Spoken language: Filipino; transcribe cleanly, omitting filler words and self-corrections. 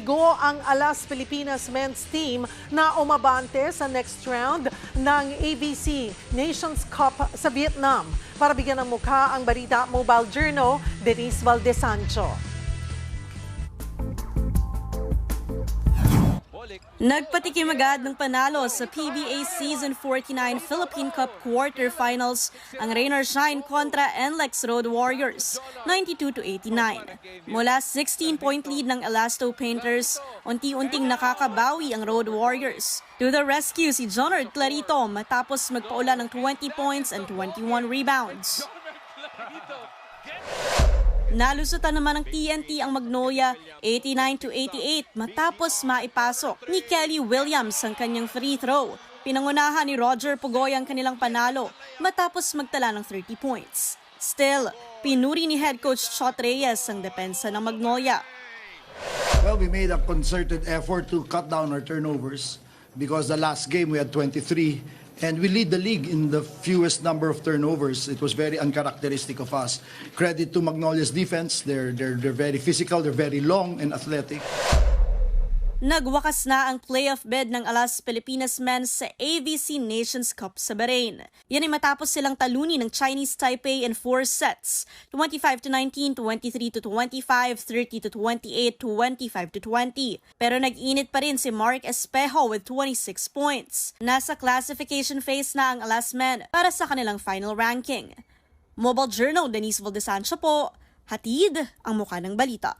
Nabigo ang Alas Pilipinas men's team na umabante sa next round ng ABC Nations Cup sa Vietnam. Para bigyan ng mukha ang Balita Mobile Journal, Denise Valdesancho. Nagpatikim agad ng panalo sa PBA Season 49 Philippine Cup Quarterfinals ang Rain or Shine kontra NLEX Road Warriors, 92-89. Mula 16-point lead ng Elasto Painters, unti-unting nakakabawi ang Road Warriors. To the rescue si Jonard Clarito matapos magpaula ng 20 points and 21 rebounds. Nalusutan naman ng TNT ang Magnolia 89-88 matapos maipasok ni Kelly Williams ang kanyang free throw. Pinangunahan ni Roger Pugoy ang kanilang panalo matapos magtala ng 30 points. Still, pinuri ni head coach Chot Reyes ang depensa ng Magnolia. Well, we made a concerted effort to cut down our turnovers because the last game we had 23. And we lead the league in the fewest number of turnovers. It was very uncharacteristic of us. Credit to Magnolia's defense. They're very physical, they're very long and athletic. Nagwakas na ang playoff bid ng Alas Pilipinas men sa ABC Nations Cup sa Bahrain. Yan ay matapos silang talunin ng Chinese Taipei in 4 sets, 25-19, 23-25, 30-28, 25-20. Pero nag-init pa rin si Mark Espejo with 26 points. Nasa classification phase na ang Alas men para sa kanilang final ranking. Mobile Journal, Denise Valdesancho po, hatid ang mukha ng balita.